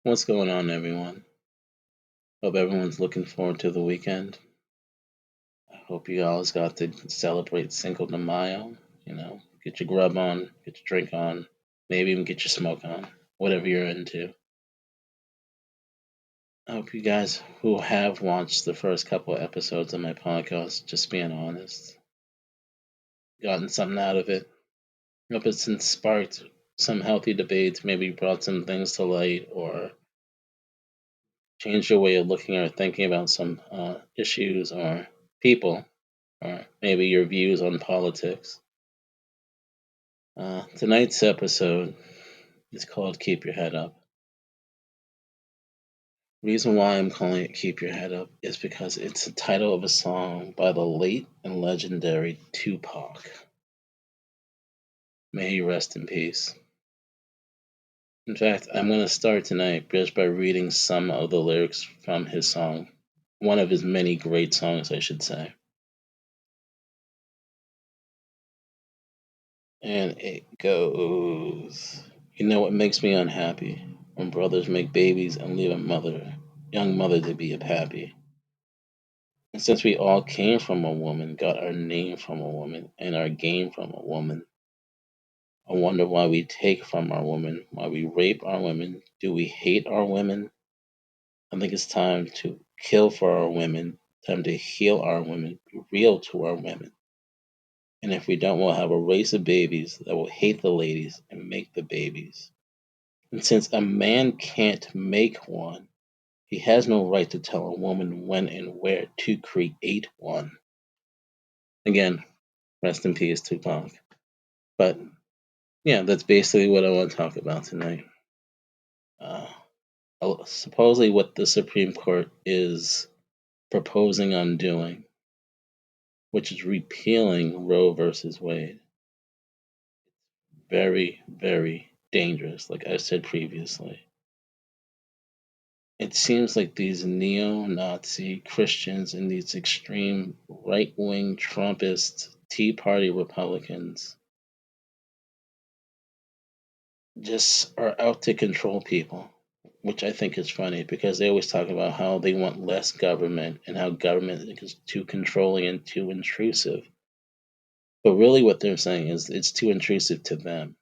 What's going on, everyone? Hope everyone's looking forward to the weekend. I hope you all got to celebrate Cinco de Mayo. Get your grub on, get your drink on, maybe even get your smoke on, whatever you're into. I hope you guys who have watched the first couple of episodes of my podcast, just being honest, gotten something out of it. I hope it's sparked some healthy debates, maybe brought some things to light, or changed your way of looking or thinking about some issues or people, or maybe your views on politics. Tonight's episode is called Keep Your Head Up. Reason why I'm calling it Keep Your Head Up is because it's the title of a song by the late and legendary Tupac. May he rest in peace. In fact, I'm going to start tonight just by reading some of the lyrics from his song, one of his many great songs, I should say. And it goes, you know what makes me unhappy? When brothers make babies and leave a young mother to be a pappy. And since we all came from a woman, got our name from a woman, and our game from a woman, I wonder why we take from our women, why we rape our women. Do we hate our women? I think it's time to kill for our women, time to heal our women, be real to our women. And if we don't, we'll have a race of babies that will hate the ladies and make the babies. And since a man can't make one, he has no right to tell a woman when and where to create one. Again, rest in peace, Tupac. But yeah, that's basically what I want to talk about tonight. Uh, Supposedly, what the Supreme Court is proposing on doing, which is repealing Roe versus Wade. Very, very dangerous, like I said previously. It seems like these neo Nazi Christians and these extreme right wing Trumpist Tea Party Republicans just are out to control people, which I think is funny because they always talk about how they want less government and how government is too controlling and too intrusive. But really, what they're saying is it's too intrusive to them.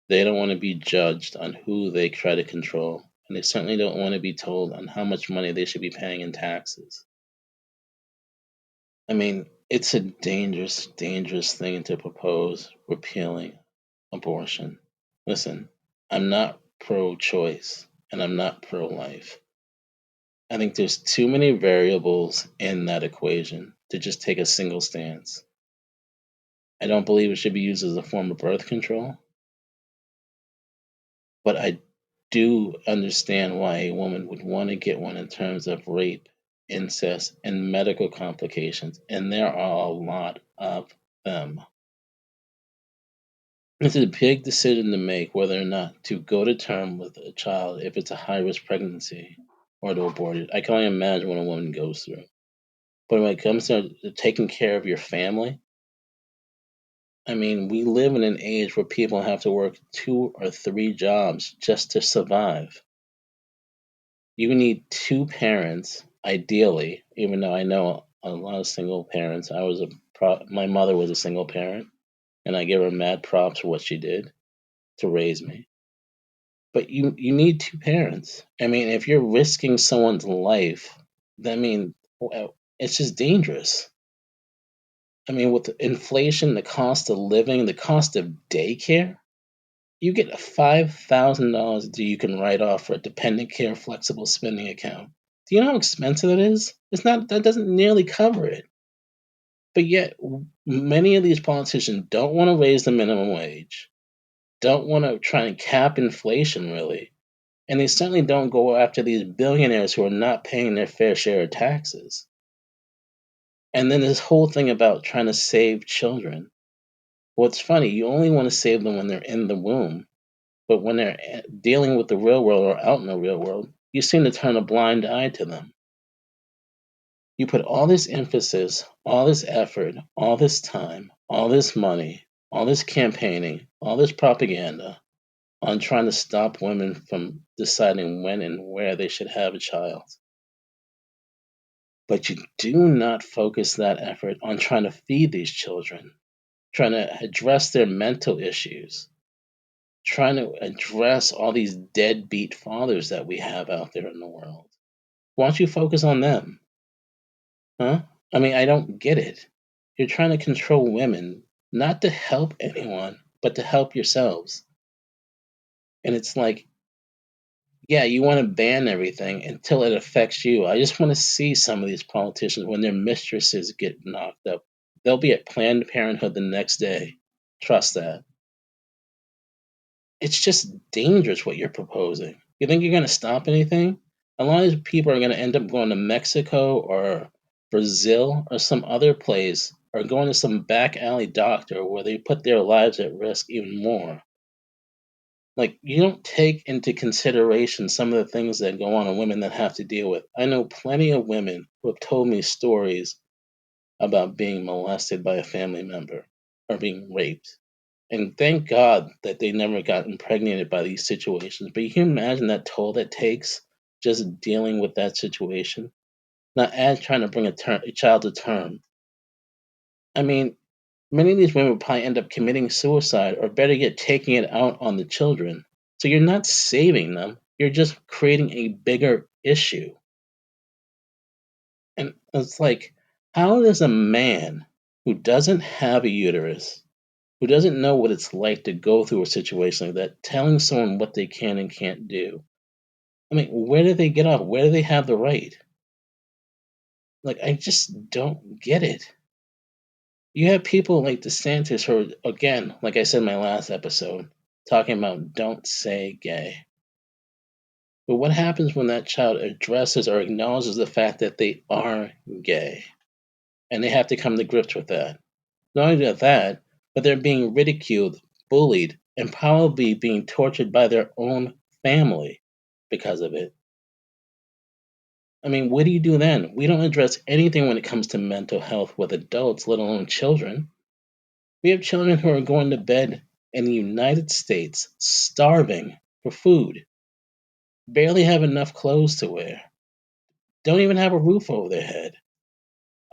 They don't want to be judged on who they try to control, and they certainly don't want to be told on how much money they should be paying in taxes. I mean, it's a dangerous, dangerous thing to propose repealing abortion. Listen, I'm not pro choice and I'm not pro life. I think there's too many variables in that equation to just take a single stance. I don't believe it should be used as a form of birth control, but I do understand why a woman would want to get one in terms of rape, incest, and medical complications, and there are a lot of them. It's a big decision to make whether or not to go to term with a child if it's a high risk pregnancy or to abort it. I can only imagine what a woman goes through. But when it comes to taking care of your family, I mean, we live in an age where people have to work 2 or 3 jobs just to survive. You need 2 parents, ideally, even though I know a lot of single parents. My mother was a single parent, and I give her mad props for what she did to raise me. But you need 2 parents. I mean, if you're risking someone's life, I mean, it's just dangerous. I mean, with the inflation, the cost of living, the cost of daycare, you get a $5,000 that you can write off for a dependent care flexible spending account. Do you know how expensive it is? It's not. That doesn't nearly cover it. But yet, many of these politicians don't want to raise the minimum wage, don't want to try and cap inflation, really. And they certainly don't go after these billionaires who are not paying their fair share of taxes. And then this whole thing about trying to save children. Well, it's funny, you only want to save them when they're in the womb. But when they're dealing with the real world or out in the real world, you seem to turn a blind eye to them. You put all this emphasis, all this effort, all this time, all this money, all this campaigning, all this propaganda on trying to stop women from deciding when and where they should have a child. But you do not focus that effort on trying to feed these children, trying to address their mental issues, trying to address all these deadbeat fathers that we have out there in the world. Why don't you focus on them? Huh? I mean, I don't get it. You're trying to control women, not to help anyone, but to help yourselves. And it's like, yeah, you want to ban everything until it affects you. I just want to see some of these politicians when their mistresses get knocked up. They'll be at Planned Parenthood the next day. Trust that. It's just dangerous what you're proposing. You think you're going to stop anything? A lot of these people are going to end up going to Mexico or Brazil or some other place or going to some back alley doctor where they put their lives at risk even more. Like, you don't take into consideration some of the things that go on and women that have to deal with. I know plenty of women who have told me stories about being molested by a family member or being raped. And thank God that they never got impregnated by these situations. But you can imagine that toll that takes just dealing with that situation. Not as trying to bring a child to term. I mean, many of these women would probably end up committing suicide or better yet, taking it out on the children. So you're not saving them, you're just creating a bigger issue. And it's like, how does a man who doesn't have a uterus, who doesn't know what it's like to go through a situation like that, telling someone what they can and can't do? I mean, where do they get off? Where do they have the right? Like, I just don't get it. You have people like DeSantis who are, again, like I said in my last episode, talking about don't say gay. But what happens when that child addresses or acknowledges the fact that they are gay? And they have to come to grips with that. Not only that, but they're being ridiculed, bullied, and probably being tortured by their own family because of it. I mean, what do you do then? We don't address anything when it comes to mental health with adults, let alone children. We have children who are going to bed in the United States starving for food, barely have enough clothes to wear, don't even have a roof over their head.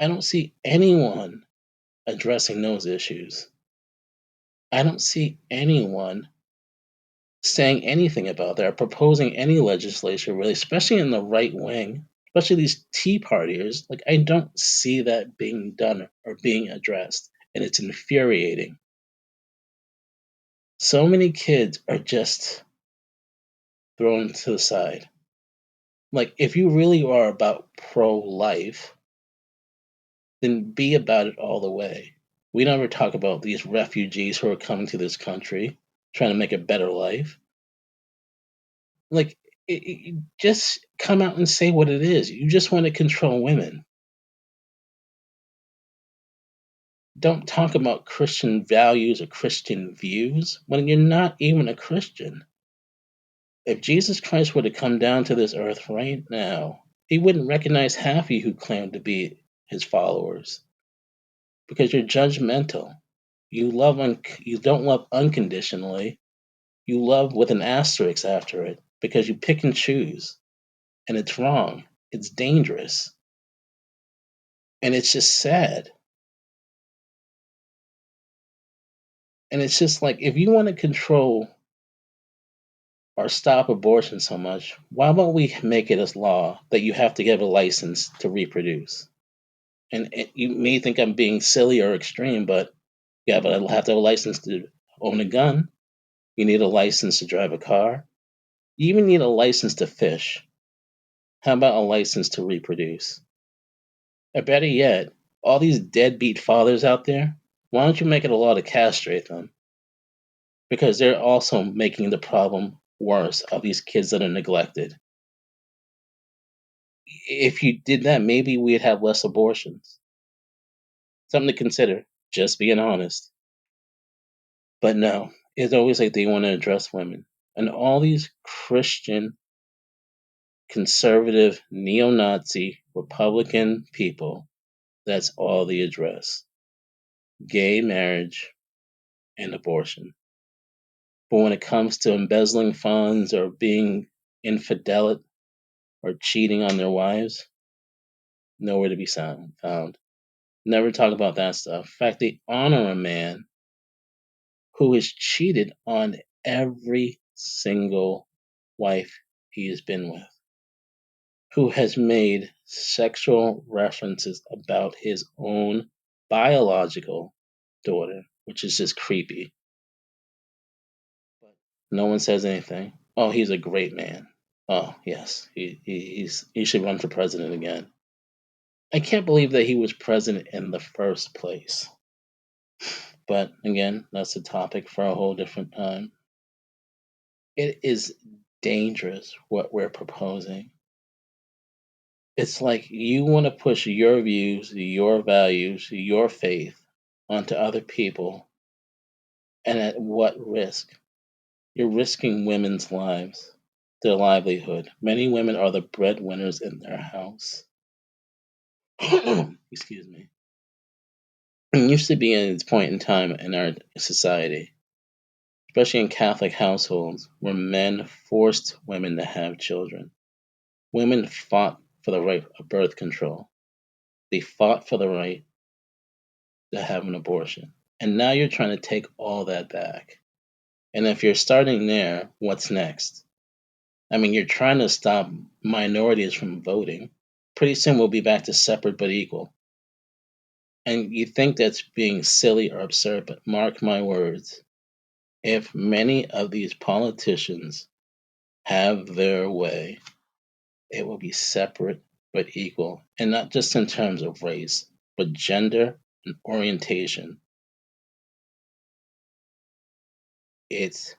I don't see anyone addressing those issues. I don't see anyone saying anything about that or proposing any legislation, really, especially in the right wing, especially these Tea Partiers. Like, I don't see that being done or being addressed. And it's infuriating. So many kids are just thrown to the side. Like, if you really are about pro life, then be about it all the way. We never talk about these refugees who are coming to this country trying to make a better life. Like, just come out and say what it is. You just want to control women. Don't talk about Christian values or Christian views when you're not even a Christian. If Jesus Christ were to come down to this earth right now, he wouldn't recognize half of you who claim to be his followers because you're judgmental. You don't love unconditionally. You love with an asterisk after it because you pick and choose, and it's wrong. It's dangerous, and it's just sad. And it's just like, if you want to control or stop abortion so much, why won't we make it as law that you have to get a license to reproduce? And you may think I'm being silly or extreme, but yeah, but I'll have to have a license to own a gun. You need a license to drive a car. You even need a license to fish. How about a license to reproduce? Or better yet, all these deadbeat fathers out there, why don't you make it a law to castrate them? Because they're also making the problem worse of these kids that are neglected. If you did that, maybe we'd have less abortions. Something to consider, just being honest. But no, it's always like they want to address women. And all these Christian, conservative, neo Nazi, Republican people, that's all they address: gay marriage and abortion. But when it comes to embezzling funds or being infidel or cheating on their wives, nowhere to be found. Never talk about that stuff. In fact, they honor a man who has cheated on every single wife he has been with, who has made sexual references about his own biological daughter, which is just creepy. But no one says anything. Oh, he's a great man. Oh, yes, he should run for president again. I can't believe that he was president in the first place. But again, that's a topic for a whole different time. It is dangerous what we're proposing. It's like you want to push your views, your values, your faith onto other people, and at what risk? You're risking women's lives, their livelihood. Many women are the breadwinners in their house. Excuse me. It used to be at its point in time in our society, especially in Catholic households, where men forced women to have children. Women fought for the right of birth control. They fought for the right to have an abortion. And now you're trying to take all that back. And if you're starting there, what's next? I mean, you're trying to stop minorities from voting. Pretty soon we'll be back to separate but equal. And you think that's being silly or absurd, but mark my words. If many of these politicians have their way, it will be separate but equal. And not just in terms of race, but gender and orientation. It's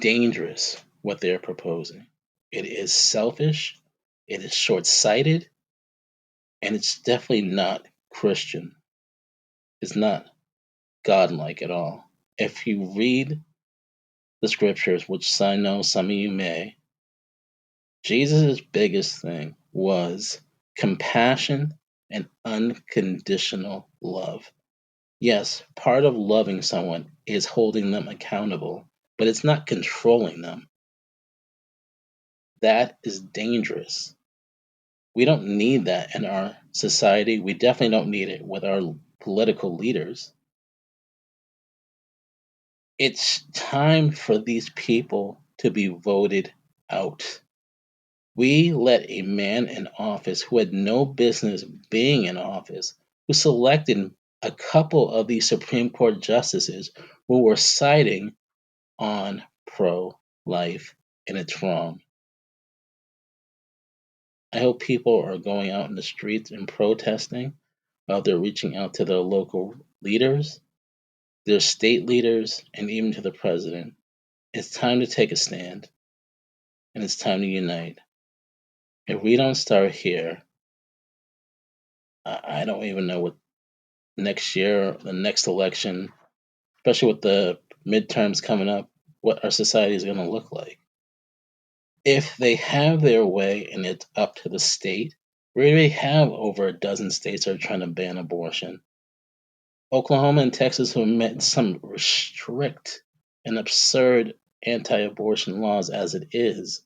dangerous what they're proposing. It is selfish, it is short sighted, and it's definitely not Christian. It's not godlike at all. If you read the scriptures, which I know some of you may, Jesus' biggest thing was compassion and unconditional love. Yes, part of loving someone is holding them accountable, but it's not controlling them. That is dangerous. We don't need that in our society. We definitely don't need it with our political leaders. It's time for these people to be voted out. We let a man in office who had no business being in office, who selected a couple of these Supreme Court justices who were siding on pro life, and it's wrong. I hope people are going out in the streets and protesting. They're reaching out to their local leaders, their state leaders, and even to the president. It's time to take a stand, and it's time to unite. If we don't start here, I don't even know what next year, the next election, especially with the midterms coming up, what our society is going to look like. If they have their way and it's up to the state, we already have over a dozen states that are trying to ban abortion. Oklahoma and Texas have met some strict and absurd anti-abortion laws as it is.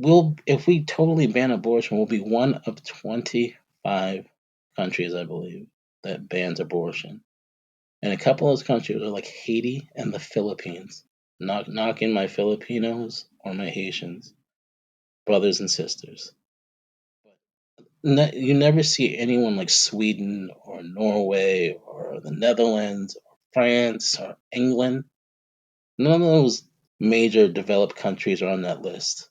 If we totally ban abortion, we'll be one of 25 countries, I believe, that bans abortion. And a couple of those countries are like Haiti and the Philippines. Not knocking my Filipinos or my Haitians, brothers and sisters. You never see anyone like Sweden or Norway or the Netherlands or France or England. None of those major developed countries are on that list.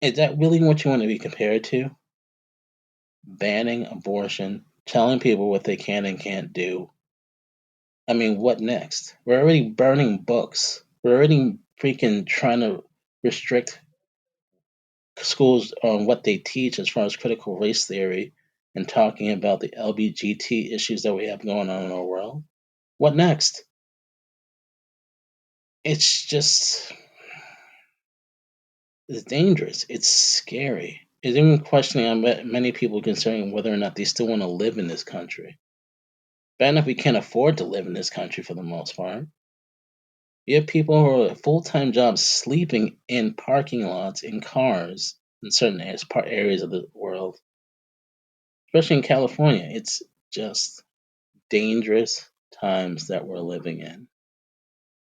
Is that really what you want to be compared to? Banning abortion, telling people what they can and can't do. I mean, what next? We're already burning books. We're already freaking trying to restrict schools on what they teach as far as critical race theory and talking about the LBGT issues that we have going on in our world. What next? It's just, it's dangerous. It's scary. It's even questioning on many people concerning whether or not they still want to live in this country. Bad enough we can't afford to live in this country for the most part. You have people who are full time jobs sleeping in parking lots in cars in certain areas of the world, especially in California. It's just dangerous times that we're living in.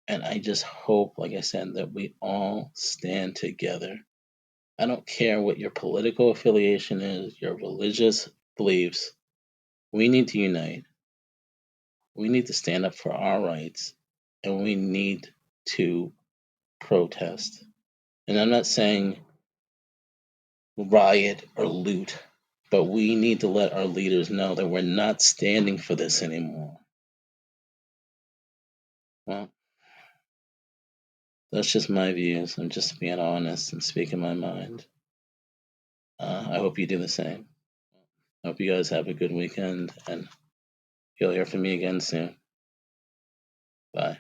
And I just hope, like I said, that we all stand together. I don't care what your political affiliation is, your religious beliefs. We need to unite. We need to stand up for our rights. And we need to protest. And I'm not saying riot or loot, but we need to let our leaders know that we're not standing for this anymore. Well, that's just my views. I'm just being honest and speaking my mind. I hope you do the same. I hope you guys have a good weekend, and you'll hear from me again soon. Bye.